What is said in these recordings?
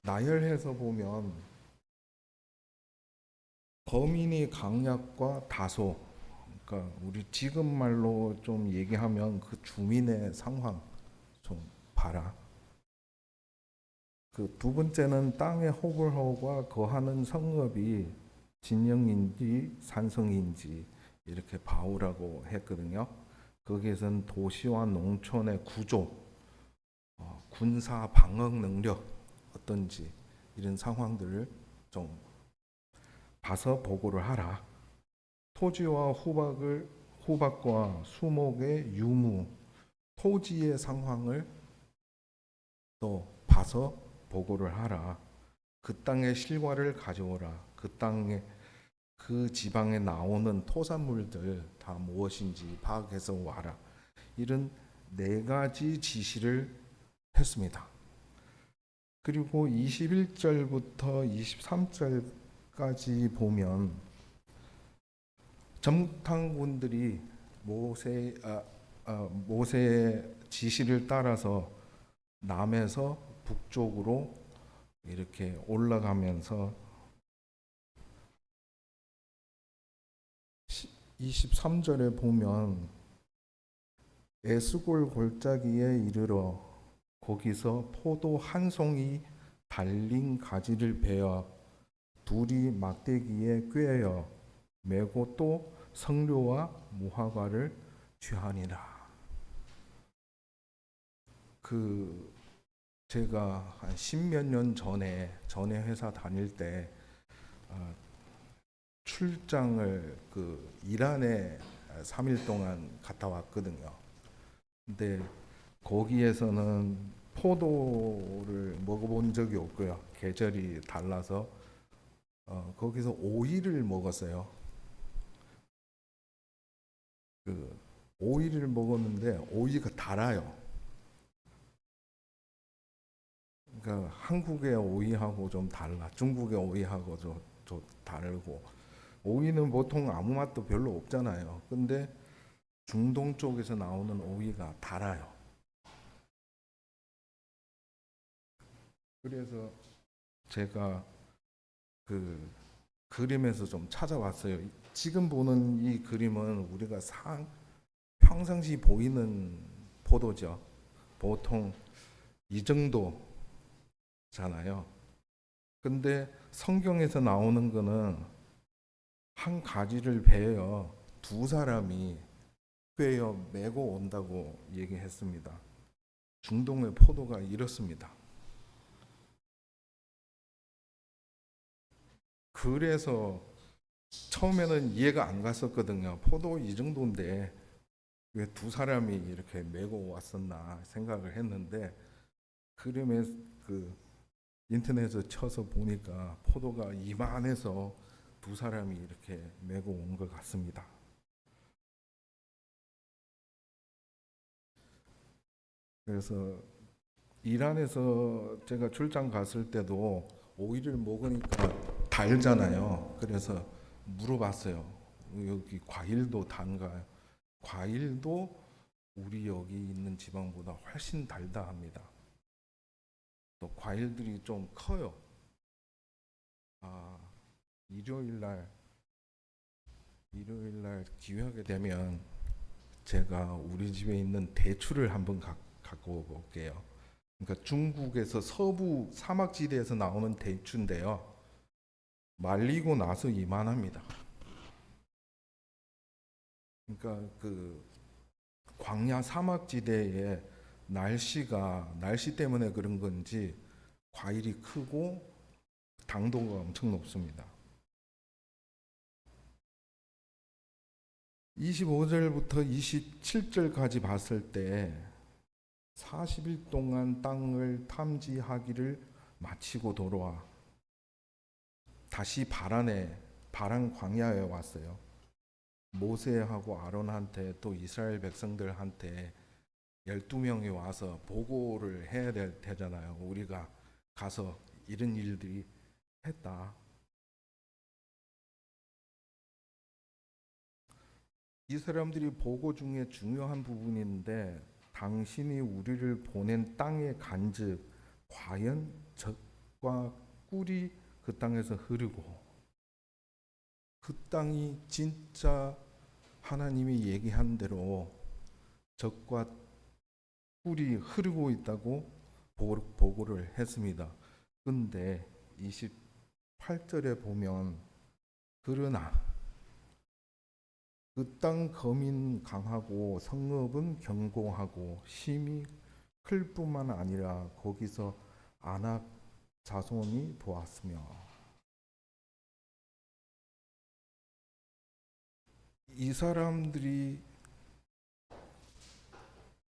나열해서 보면 거민이 강약과 다소, 그러니까 우리 지금 말로 좀 얘기하면 그 주민의 상황 좀 봐라. 그 두 번째는 땅의 호불호가 거하는 성읍이 진영인지 산성인지 이렇게 봐오라고 했거든요. 거기에선 도시와 농촌의 구조, 군사 방어 능력 어떤지 이런 상황들을 좀 봐서 보고를 하라. 토지와 후박과 수목의 유무, 토지의 상황을 또 봐서 보고를 하라. 그 땅의 실과를 가져오라. 그 지방에 나오는 토산물들 다 무엇인지 파악해서 와라. 이런 네 가지 지시를 했습니다. 그리고 21절부터 23절까지 보면 정탐꾼들이 모세의 지시를 따라서 남에서 북쪽으로 이렇게 올라가면서 23절에 보면 에스골 골짜기에 이르러 거기서 포도 한 송이 달린 가지를 베어 둘이 막대기에 꿰어 메고 또 성료와 무화과를 취하니라. 그 제가 한 십몇 년 전에 회사 다닐 때 출장을 그 이란에 3일 동안 갔다 왔거든요. 근데 거기에서는 포도를 먹어본 적이 없고요. 계절이 달라서 거기서 오이를 먹었어요. 그 오이를 먹었는데 오이가 달아요. 그러니까 한국의 오이하고 좀 달라. 중국의 오이하고 좀 다르고 오이는 보통 아무 맛도 별로 없잖아요. 근데 중동 쪽에서 나오는 오이가 달아요. 그래서 제가 그 그림에서 좀 찾아왔어요. 지금 보는 이 그림은 우리가 평상시 보이는 포도죠. 보통 이 정도잖아요. 근데 성경에서 나오는 거는 한 가지를 베어 두 사람이 꿰어 메고 온다고 얘기했습니다. 중동의 포도가 이렇습니다. 그래서 처음에는 이해가 안 갔었거든요. 포도 이 정도인데 왜 두 사람이 이렇게 메고 왔었나 생각을 했는데 그림에 그 인터넷에 쳐서 보니까 포도가 이만해서 두 사람이 이렇게 메고 온 것 같습니다. 그래서 이란에서 제가 출장 갔을 때도 오이를 먹으니까 달잖아요. 그래서 물어봤어요. 여기 과일도 단가요? 과일도 우리 여기 있는 지방보다 훨씬 달다 합니다. 또 과일들이 좀 커요. 아, 일요일 날 기회하게 되면 제가 우리 집에 있는 대추를 한번 갖고 올게요. 그러니까 중국에서 서부 사막지대에서 나오는 대추인데요. 말리고 나서 이만합니다. 그러니까 그 광야 사막지대에 날씨 때문에 그런 건지 과일이 크고 당도가 엄청 높습니다. 25절부터 27절까지 봤을 때 40일 동안 땅을 탐지하기를 마치고 돌아와 다시 바란 광야에 왔어요. 모세하고 아론한테 또 이스라엘 백성들한테 12명이 와서 보고를 해야 되잖아요. 우리가 가서 이런 일들이 했다. 이 사람들이 보고 중에 중요한 부분인데 당신이 우리를 보낸 땅의 간즉 과연 젖과 꿀이 그 땅에서 흐르고 그 땅이 진짜 하나님이 얘기한 대로 젖과 꿀이 흐르고 있다고 보고를 했습니다. 근데 28절에 보면 그러나 그 땅 거민 강하고 성읍은 견고하고 힘이 클 뿐만 아니라 거기서 아낙 자손이 보았으며, 이 사람들이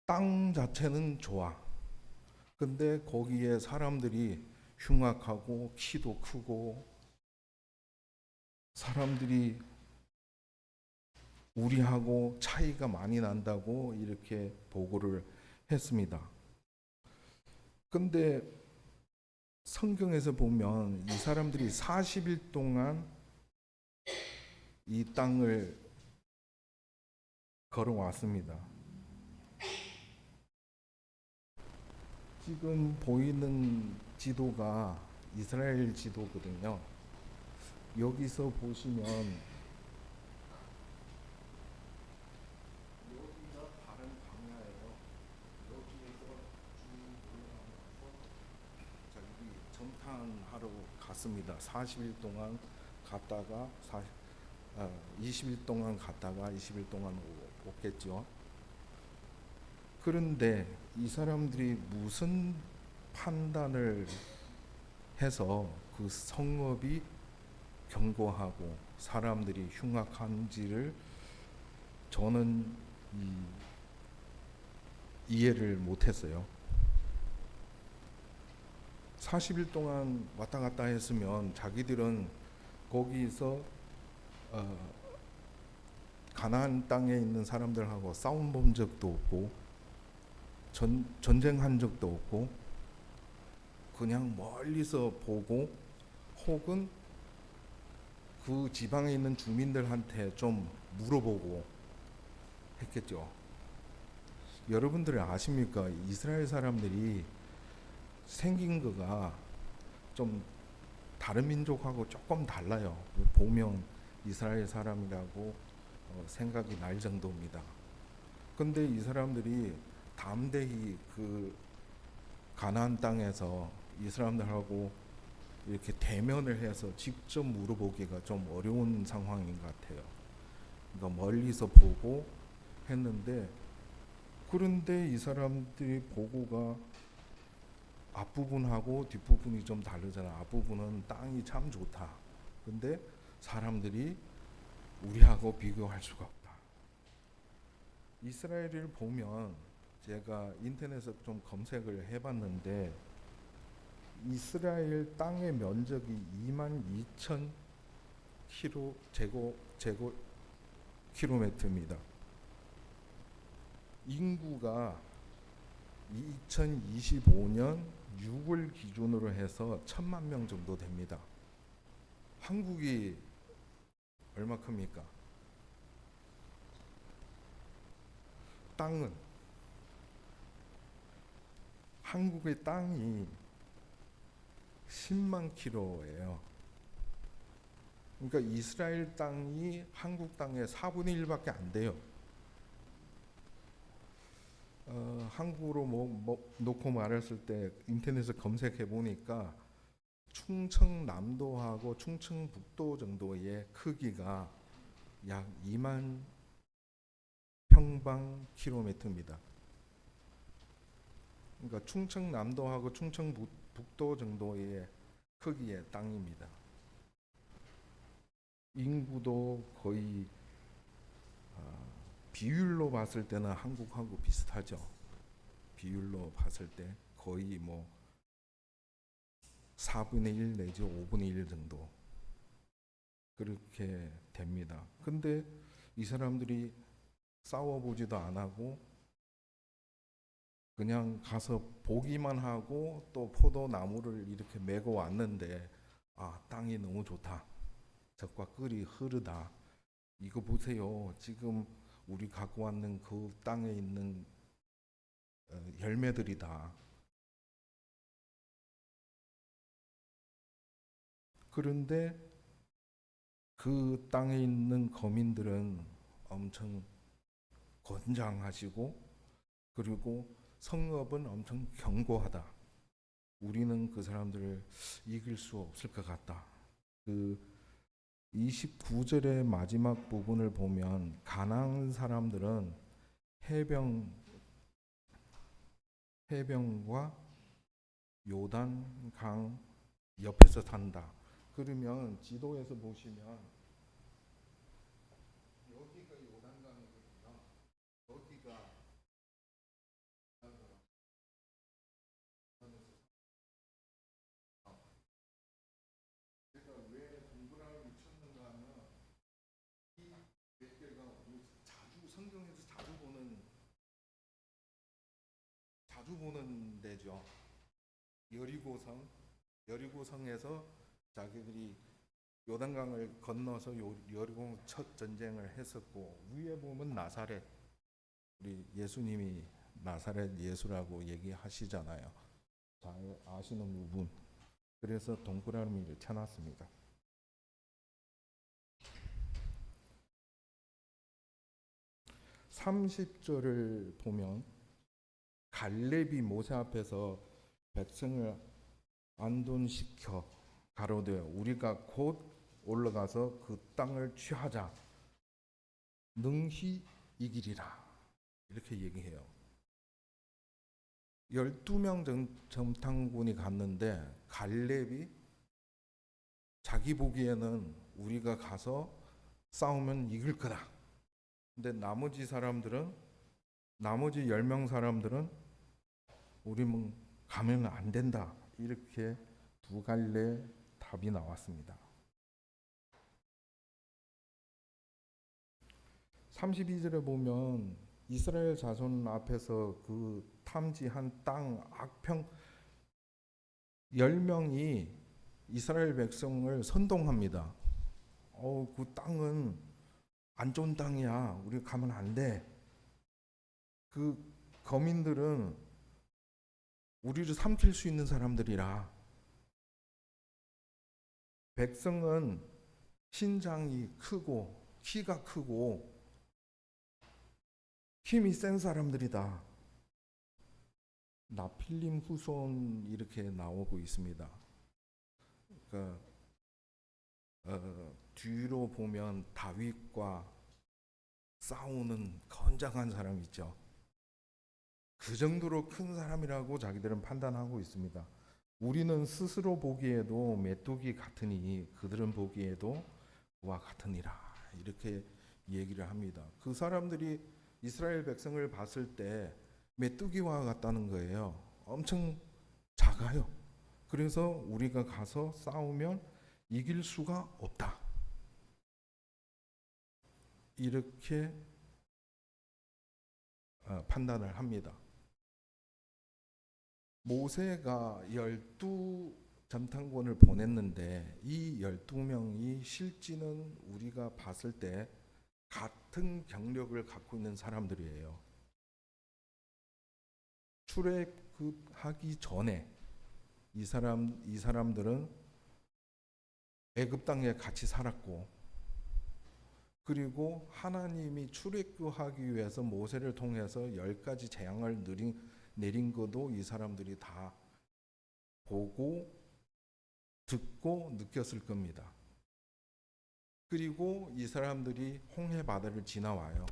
땅 자체는 좋아. 근데 거기에 사람들이 흉악하고 키도 크고 사람들이 우리하고 차이가 많이 난다고 이렇게 보고를 했습니다. 근데 성경에서 보면 이 사람들이 40일 동안 이 땅을 걸어왔습니다. 지금 보이는 지도가 이스라엘 지도거든요. 여기서 보시면 여기가 다른 광야예요. 여기에서 쭉 올라가서 자기 정탐하러 갔습니다. 40일 동안 갔다가 20일 동안 갔다가 20일 동안 오겠죠. 그런데 이 사람들이 무슨 판단을 해서 그 성읍이 견고하고 사람들이 흉악한지를 저는 이해를 못했어요. 40일 동안 왔다 갔다 했으면 자기들은 거기서 가나안 땅에 있는 사람들하고 싸움 본 적도 없고 전쟁한 적도 없고 그냥 멀리서 보고 혹은 그 지방에 있는 주민들한테 좀 물어보고 했겠죠. 여러분들 아십니까? 이스라엘 사람들이 생긴 거가 좀 다른 민족하고 조금 달라요. 보면 이스라엘 사람이라고 생각이 날 정도입니다. 근데 이 사람들이 담대히 그 가나안 땅에서 이 사람들하고 이렇게 대면을 해서 직접 물어보기가 좀 어려운 상황인 것 같아요. 그러니까 멀리서 보고 했는데, 그런데 이 사람들이 보고가 앞부분하고 뒷부분이 좀 다르잖아. 앞부분은 땅이 참 좋다. 근데 사람들이 우리하고 비교할 수가 없다. 이스라엘을 보면 제가 인터넷에 좀 검색을 해봤는데 이스라엘 땅의 면적이 22,000 제곱 킬로미터입니다. 인구가 2025년 6월 기준으로 해서 1,000만 명 정도 됩니다. 한국이 얼마 큽니까? 땅은 한국의 땅이 10만 킬로예요. 그러니까 이스라엘 땅이 한국 땅의 4분의 1밖에 안 돼요. 한국으로 놓고 말했을 때 인터넷에 검색해 보니까 충청남도하고 충청북도 정도의 크기가 약 2만 평방 킬로미터입니다. 그러니까 충청남도하고 충청북도 정도의 크기의 땅입니다. 인구도 거의 비율로 봤을 때는 한국하고 비슷하죠. 비율로 봤을 때 거의 뭐 4분의 1 내지 5분의 1 정도 그렇게 됩니다. 근데 이 사람들이 싸워보지도 안 하고 그냥 가서 보기만 하고 또 포도나무를 이렇게 메고 왔는데 땅이 너무 좋다. 젖과 꿀이 흐르다. 이거 보세요. 지금 우리 갖고 왔는 그 땅에 있는 열매들이다. 그런데 그 땅에 있는 거민들은 엄청 건장하시고 그리고 성읍은 엄청 견고하다. 우리는 그 사람들을 이길 수 없을 것 같다. 그 29절의 마지막 부분을 보면 가나안 사람들은 해변과 요단 강 옆에서 산다. 그러면 지도에서 보시면 여기가 요단강이거든요. 여기가 제가 왜 동그라미를 쳤는가 하면 이 몇 개가 자주 성경에서 자주 보는 데죠. 여리고성에서 자기들이 요단강을 건너서 여리고 첫 전쟁을 했었고, 위에 보면 나사렛, 우리 예수님이 나사렛 예수라고 얘기하시잖아요. 잘 아시는 부분. 그래서 동그라미를 쳐놨습니다. 30절을 보면 갈렙이 모세 앞에서 백성을 안돈시켜 가로되 우리가 곧 올라가서 그 땅을 취하자 능히 이기리라 이렇게 얘기해요. 12명 정탐군이 갔는데 갈렙이 자기 보기에는 우리가 가서 싸우면 이길 거다. 근데 나머지 10명 사람들은 우리는 가면 안 된다. 이렇게 두 갈래 답이 나왔습니다. 32절에 보면 이스라엘 자손 앞에서 그 탐지한 땅 악평 10명이 이스라엘 백성을 선동합니다. 그 땅은 안 좋은 땅이야. 우리 가면 안 돼. 그 거민들은 우리를 삼킬 수 있는 사람들이라. 백성은 신장이 크고 키가 크고 힘이 센 사람들이다. 나필림 후손 이렇게 나오고 있습니다. 그러니까 뒤로 보면 다윗과 싸우는 건장한 사람 있죠. 그 정도로 큰 사람이라고 자기들은 판단하고 있습니다. 우리는 스스로 보기에도 메뚜기 같으니 그들은 보기에도 그와 같으니라 이렇게 얘기를 합니다. 그 사람들이 이스라엘 백성을 봤을 때 메뚜기와 같다는 거예요. 엄청 작아요. 그래서 우리가 가서 싸우면 이길 수가 없다. 이렇게 판단을 합니다. 모세가 12 전탐꾼을 보냈는데 이 12명이 실제는 우리가 봤을 때 같은 경력을 갖고 있는 사람들이에요. 출애굽하기 전에 이 사람들은 애굽 땅에 같이 살았고, 그리고 하나님이 출애굽하기 위해서 모세를 통해서 10가지 재앙을 내린 것도 이 사람들이 다 보고 듣고 느꼈을 겁니다. 그리고 이 사람들이 홍해 바다를 지나와요.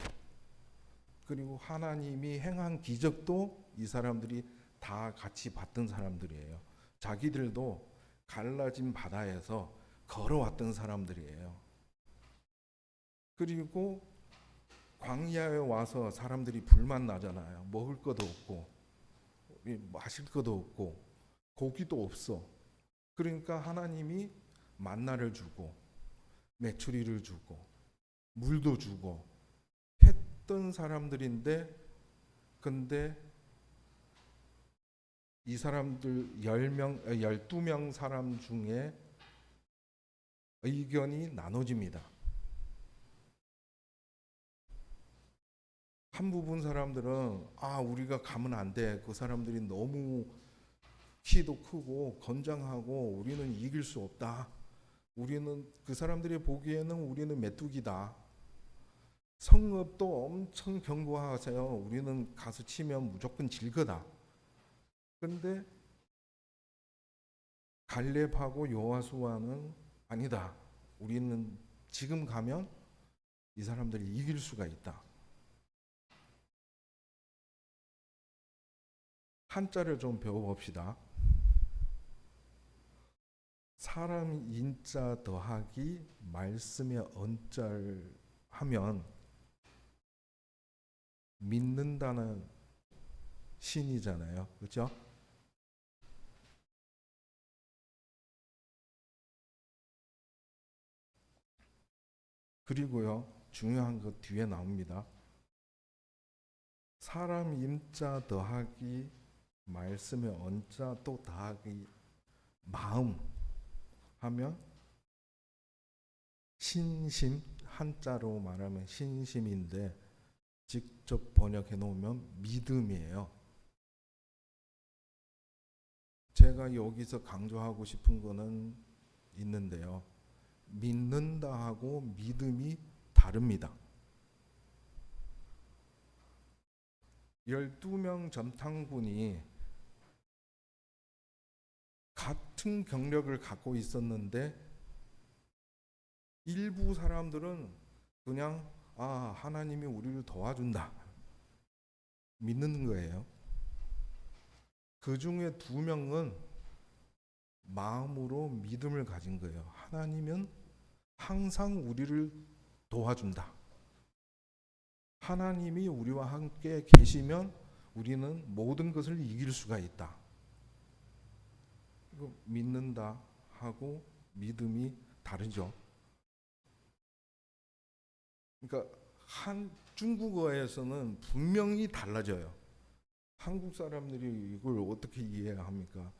그리고 하나님이 행한 기적도 이 사람들이 다 같이 봤던 사람들이에요. 자기들도 갈라진 바다에서 걸어왔던 사람들이에요. 그리고 광야에 와서 사람들이 불만 나잖아요. 먹을 것도 없고 마실 것도 없고 고기도 없어. 그러니까 하나님이 만나를 주고 메추리를 주고 물도 주고 했던 사람들인데, 근데 이 사람들 12명 사람 중에 의견이 나눠집니다. 한 부분 사람들은 우리가 가면 안 돼. 그 사람들이 너무 키도 크고 건장하고 우리는 이길 수 없다. 우리는 그 사람들이 보기에는 우리는 메뚜기다. 성읍도 엄청 견고하세요. 우리는 가서 치면 무조건 질 거다. 그런데 갈렙하고 여호수아는 아니다. 우리는 지금 가면 이 사람들이 이길 수가 있다. 한자를 좀 배워봅시다. 사람 인자 더하기 말씀의 언자를 하면 믿는다는 신이잖아요. 그렇죠? 그리고요, 중요한 거 뒤에 나옵니다. 사람 임자 더하기 말씀의 언자 또 더하기 마음 하면 신심, 한자로 말하면 신심인데 직접 번역해 놓으면 믿음이에요. 제가 여기서 강조하고 싶은 거는 있는데요. 믿는다 하고 믿음이 다릅니다. 12명 전탕군이 같은 경력을 갖고 있었는데 일부 사람들은 그냥 하나님이 우리를 도와준다 믿는 거예요. 그 중에 2명은 마음으로 믿음을 가진 거예요. 하나님은 항상 우리를 도와준다. 하나님이 우리와 함께 계시면 우리는 모든 것을 이길 수가 있다. 이거 믿는다 하고 믿음이 다르죠. 그러니까 중국어에서는 분명히 달라져요. 한국 사람들이 이걸 어떻게 이해합니까?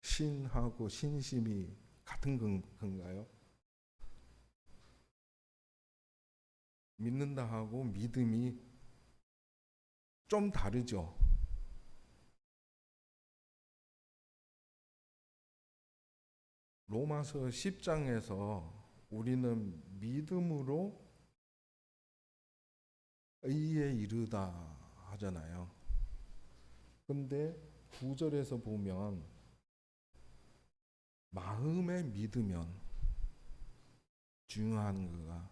신하고 신심이 같은 건가요? 믿는다 하고 믿음이 좀 다르죠. 로마서 10장에서 우리는 믿음으로 의에 이르다 하잖아요. 근데 9절에서 보면 마음에 믿으면 중요한 거가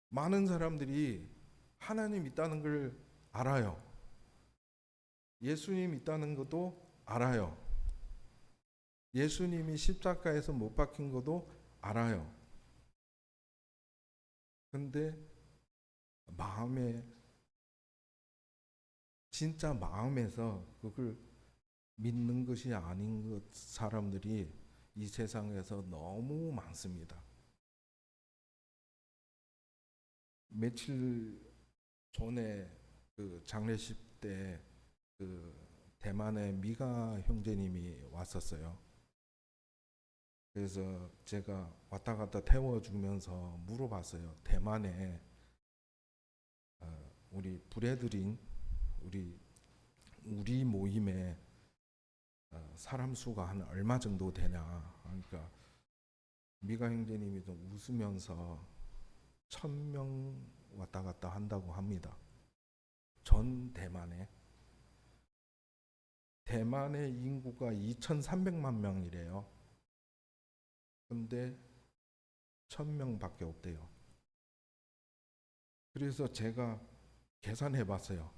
많은 사람들이 하나님 있다는 걸 알아요. 예수님 있다는 것도 알아요. 예수님이 십자가에서 못 박힌 것도 알아요. 근데 마음에 진짜 마음에서 그걸 믿는 것이 아닌 것 사람들이 이 세상에서 너무 많습니다. 며칠 전에 그 장례식 때 그 대만의 미가 형제님이 왔었어요. 그래서 제가 왔다 갔다 태워주면서 물어봤어요. 대만에 우리 브레드린 우리 모임에 사람 수가 한 얼마 정도 되냐. 그러니까 미가 형제님이 좀 웃으면서 1000명 왔다 갔다 한다고 합니다. 전 대만의 인구가 2300만 명이래요. 근데 1000명밖에 없대요. 그래서 제가 계산해 봤어요.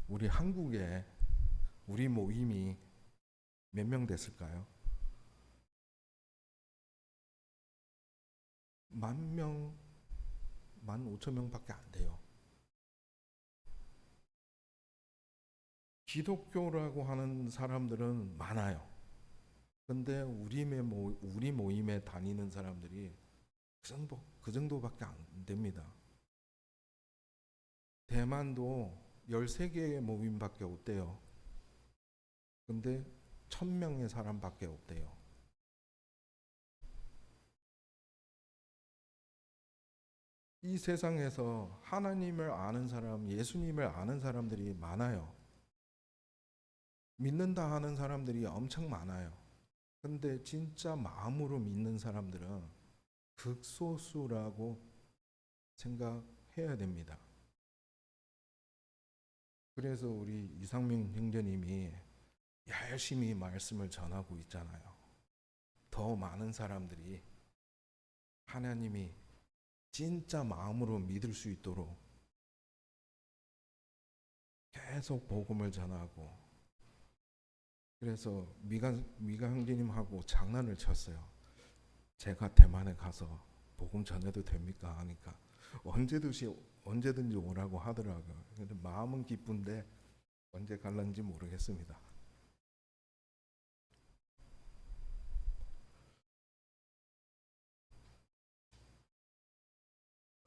우리 한국에 우리 모임이 몇 명 됐을까요? 10,000명, 15,000명밖에 안 돼요. 기독교라고 하는 사람들은 많아요. 근데 우리 모임에 다니는 사람들이 그 정도밖에 안 됩니다. 대만도 13개의 모임밖에 없대요. 근데 1000명의 사람밖에 없대요. 이 세상에서 하나님을 아는 사람, 예수님을 아는 사람들이 많아요. 믿는다 하는 사람들이 엄청 많아요. 근데 진짜 마음으로 믿는 사람들은 극소수라고 생각해야 됩니다. 그래서 우리 이상민 형제님이 열심히 말씀을 전하고 있잖아요. 더 많은 사람들이 하나님이 진짜 마음으로 믿을 수 있도록 계속 복음을 전하고, 그래서 미가 형제님하고 장난을 쳤어요. 제가 대만에 가서 복음 전해도 됩니까? 하니까 언제든지 오라고 하더라고요. 근데 마음은 기쁜데 언제 갈런지 모르겠습니다.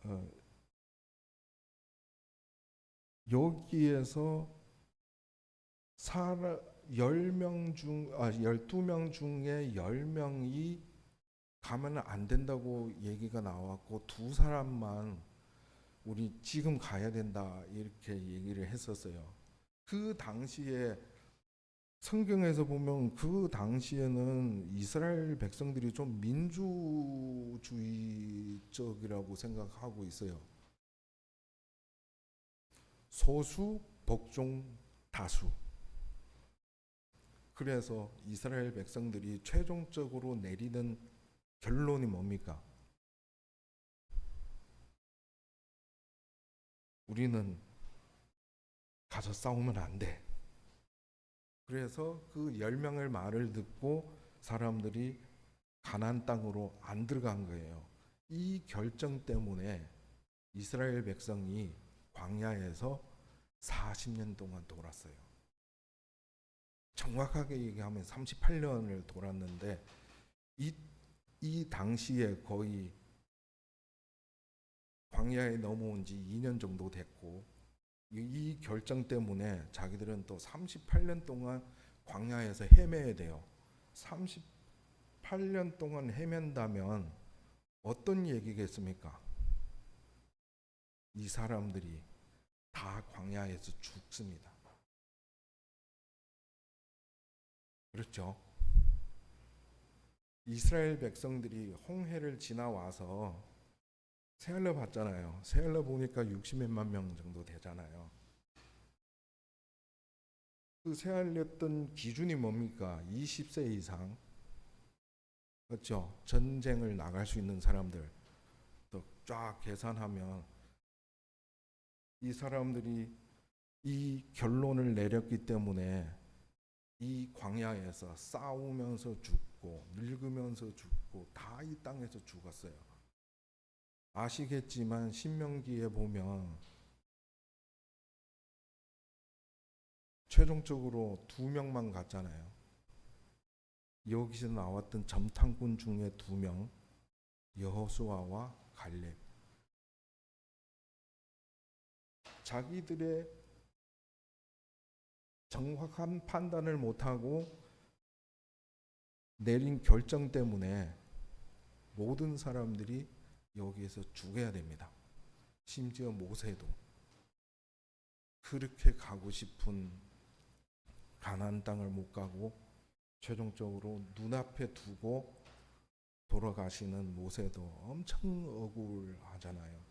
어, 여기에서 12명 중에 10명이 가면 안 된다고 얘기가 나왔고, 두 사람만 우리 지금 가야 된다 이렇게 얘기를 했었어요. 그 당시에 성경에서 보면 그 당시에는 이스라엘 백성들이 좀 민주주의적이라고 생각하고 있어요. 소수, 복종, 다수. 그래서 이스라엘 백성들이 최종적으로 내리는 결론이 뭡니까? 우리는 가서 싸우면 안 돼. 그래서 그 10명의 말을 듣고 사람들이 가나안 땅으로 안 들어간 거예요. 이 결정 때문에 이스라엘 백성이 광야에서 40년 동안 돌았어요. 정확하게 얘기하면 38년을 돌았는데, 이 당시에 거의 광야에 넘어온 지 2년 정도 됐고, 이 결정 때문에 자기들은 또 38년 동안 광야에서 헤매야 돼요. 38년 동안 헤맨다면 어떤 얘기겠습니까? 이 사람들이 다 광야에서 죽습니다. 그렇죠? 이스라엘 백성들이 홍해를 지나와서 세알려 봤잖아요. 세알려 보니까 60몇만 명 정도 되잖아요. 그 세알렸던 기준이 뭡니까? 20세 이상, 그렇죠? 전쟁을 나갈 수 있는 사람들 또 쫙 계산하면 이 사람들이 이 결론을 내렸기 때문에 이 광야에서 싸우면서 죽고 늙으면서 죽고 다 이 땅에서 죽었어요. 아시겠지만 신명기에 보면 최종적으로 2명만 갔잖아요. 여기서 나왔던 점탕군 중에 2명, 여호수아와 갈렙. 자기들의 정확한 판단을 못하고 내린 결정 때문에 모든 사람들이 여기에서 죽어야 됩니다. 심지어 모세도 그렇게 가고 싶은 가나안 땅을 못 가고 최종적으로 눈앞에 두고 돌아가시는 모세도 엄청 억울하잖아요.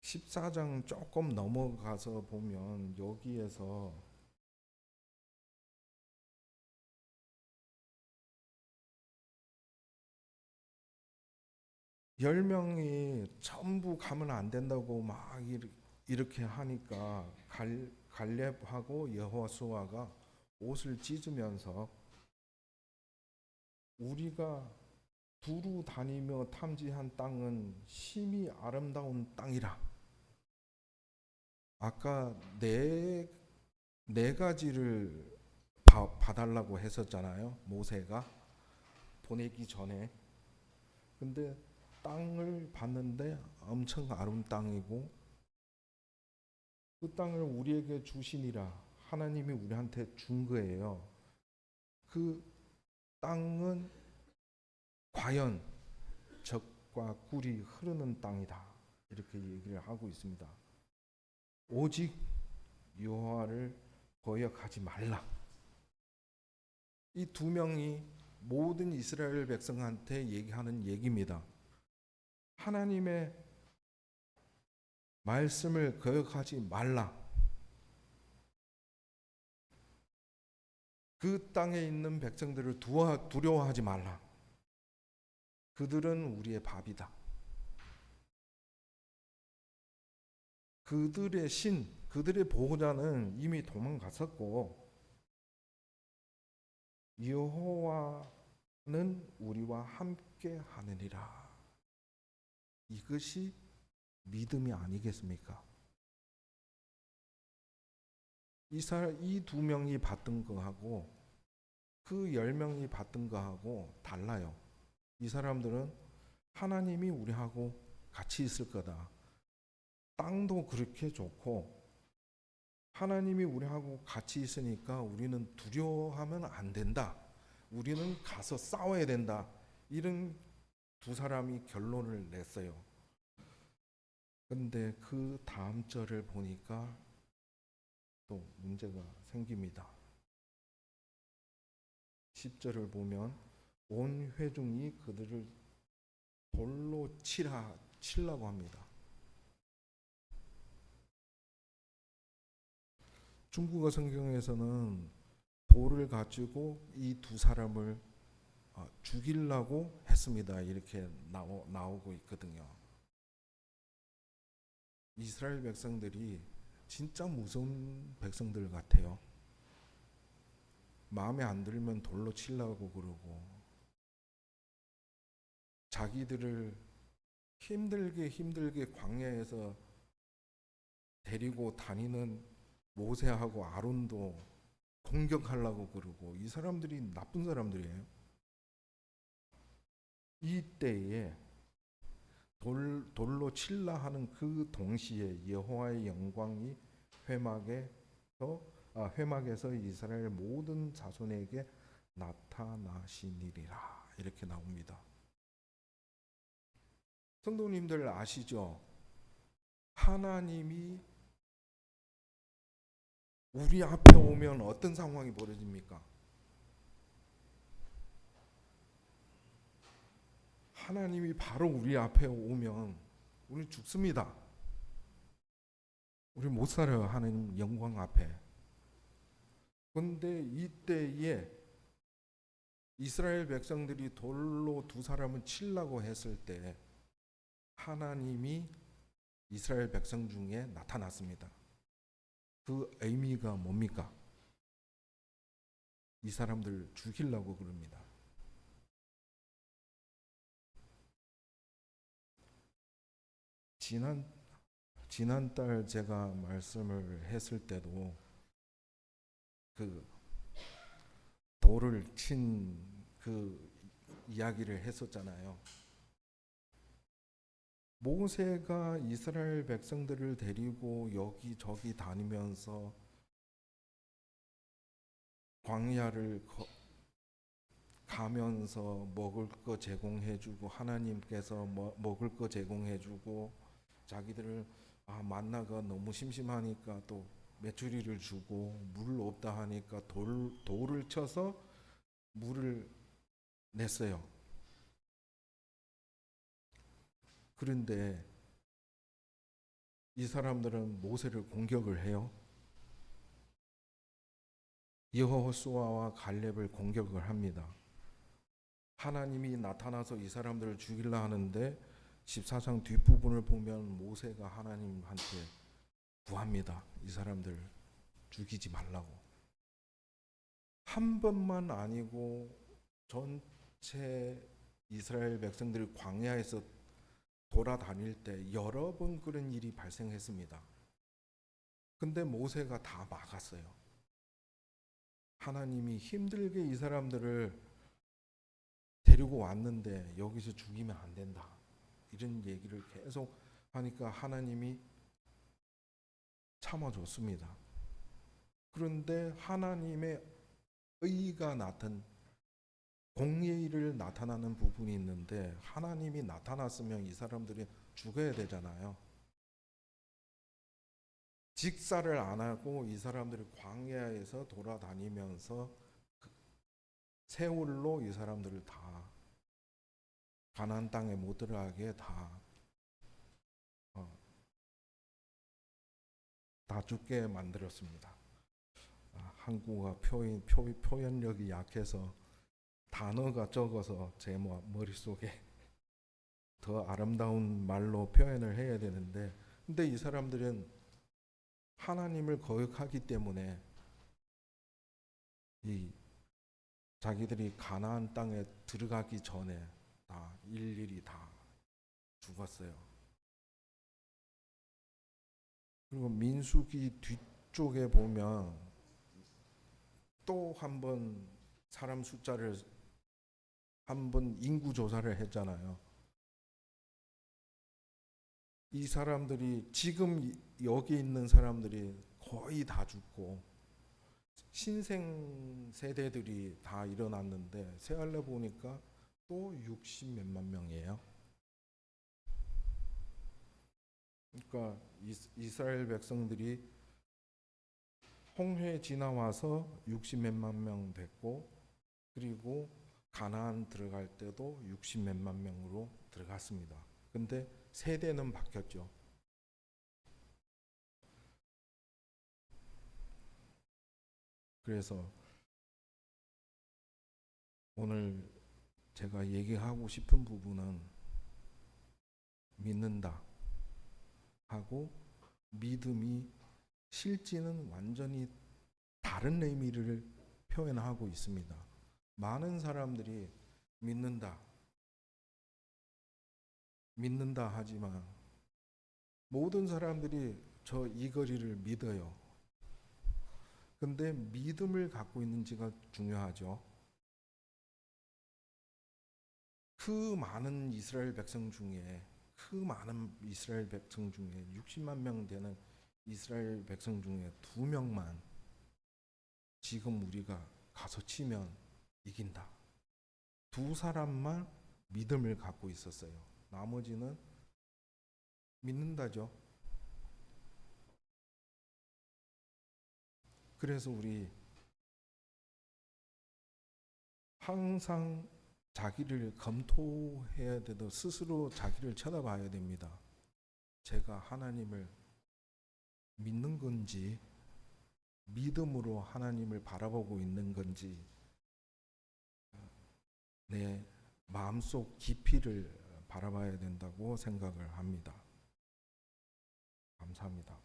14장 조금 넘어가서 보면 여기에서 10명이 전부 가면 안 된다고 막 이렇게 하니까 갈렙하고 여호수아가 옷을 찢으면서 우리가 두루 다니며 탐지한 땅은 심히 아름다운 땅이라. 아까 네 가지를 봐달라고 했었잖아요. 모세가 보내기 전에. 근데 땅을 봤는데 엄청 아름다운 땅이고, 그 땅을 우리에게 주시니라. 하나님이 우리한테 준 거예요. 그 땅은 과연 적과 꿀이 흐르는 땅이다 이렇게 얘기를 하고 있습니다. 오직 여호와를 거역하지 말라. 이 두 명이 모든 이스라엘 백성한테 얘기하는 얘기입니다. 하나님의 말씀을 거역하지 말라. 그 땅에 있는 백성들을 두려워하지 말라. 그들은 우리의 밥이다. 그들의 신, 그들의 보호자는 이미 도망갔었고 여호와는 우리와 함께 하느니라. 이것이 믿음이 아니겠습니까? 이 두 명이 받던 거하고 그 10명이 받던 거하고 달라요. 이 사람들은 하나님이 우리하고 같이 있을 거다. 땅도 그렇게 좋고 하나님이 우리하고 같이 있으니까 우리는 두려워하면 안 된다. 우리는 가서 싸워야 된다. 이런 두 사람이 결론을 냈어요. 근데 그 다음 절을 보니까 또 문제가 생깁니다. 10절을 보면 온 회중이 그들을 돌로 치려고 합니다. 중국어 성경에서는 돌을 가지고 이 두 사람을 죽이려고 했습니다. 이렇게 나오고 있거든요. 이스라엘 백성들이 진짜 무서운 백성들 같아요. 마음에 안 들면 돌로 치려고 그러고 자기들을 힘들게 광야에서 데리고 다니는 모세하고 아론도 공격하려고 그러고 이 사람들이 나쁜 사람들이에요. 이때에 돌로 칠라 하는 그 동시에 여호와의 영광이 회막에서 이스라엘 모든 자손에게 나타나시니라. 이렇게 나옵니다. 성도님들 아시죠? 하나님이 우리 앞에 오면 어떤 상황이 벌어집니까? 하나님이 바로 우리 앞에 오면 우리 죽습니다. 우리 못 살아요. 하나님 영광 앞에. 그런데 이때에 이스라엘 백성들이 돌로 두 사람을 치려고 했을 때 하나님이 이스라엘 백성 중에 나타났습니다. 그 의미가 뭡니까? 이 사람들 죽이려고 그럽니다. 지난달 제가 말씀을 했을 때도 그 돌을 친 그 이야기를 했었잖아요. 모세가 이스라엘 백성들을 데리고 여기저기 다니면서 광야를 가면서 먹을 거 제공해주고 하나님께서 먹을 거 제공해주고 자기들을 만나가 너무 심심하니까 또 메추리를 주고 물 없다 하니까 돌을 쳐서 물을 냈어요. 그런데 이 사람들은 모세를 공격을 해요. 여호수아와 갈렙을 공격을 합니다. 하나님이 나타나서 이 사람들을 죽이려 하는데 14장 뒷부분을 보면 모세가 하나님한테 구합니다. 이 사람들 죽이지 말라고. 한 번만 아니고 전체 이스라엘 백성들이 광야에서 돌아다닐 때 여러 번 그런 일이 발생했습니다. 근데 모세가 다 막았어요. 하나님이 힘들게 이 사람들을 데리고 왔는데 여기서 죽이면 안 된다. 이런 얘기를 계속 하니까 하나님이 참아줬습니다. 그런데 하나님의 의가 공의를 나타나는 부분이 있는데 하나님이 나타났으면 이 사람들이 죽어야 되잖아요. 직사를 안 하고 이 사람들이 광야에서 돌아다니면서 세월로 이 사람들을 다 가나안 땅에 못 들어가게 다 죽게 만들었습니다. 한국어 표현력이 약해서 단어가 적어서 제 머릿속에 더 아름다운 말로 표현을 해야 되는데, 근데 이 사람들은 하나님을 거역하기 때문에 이 자기들이 가나안 땅에 들어가기 전에 다 일일이 다 죽었어요. 그리고 민수기 뒤쪽에 보면 또 한 번 사람 숫자를 한 번 인구 조사를 했잖아요. 이 사람들이 지금 여기 있는 사람들이 거의 다 죽고 신생 세대들이 다 일어났는데 새알레 보니까 또 60 몇만 명이에요. 그러니까 이스라엘 백성들이 홍해 지나와서 60 몇만 명 됐고, 그리고 가나안 들어갈 때도 60 몇만 명으로 들어갔습니다. 근데 세대는 바뀌었죠. 그래서 오늘 제가 얘기하고 싶은 부분은 믿는다 하고 믿음이 실제는 완전히 다른 의미를 표현하고 있습니다. 많은 사람들이 믿는다 하지만 모든 사람들이 저 이 거리를 믿어요. 근데 믿음을 갖고 있는지가 중요하죠. 그 많은 이스라엘 백성 중에 60만 명 되는 이스라엘 백성 중에 2명만 지금 우리가 가서 치면 이긴다. 2사람만 믿음을 갖고 있었어요. 나머지는 믿는다죠. 그래서 우리 항상 자기를 검토해야 되도 스스로 자기를 쳐다봐야 됩니다. 제가 하나님을 믿는 건지, 믿음으로 하나님을 바라보고 있는 건지, 내 마음속 깊이를 바라봐야 된다고 생각을 합니다. 감사합니다.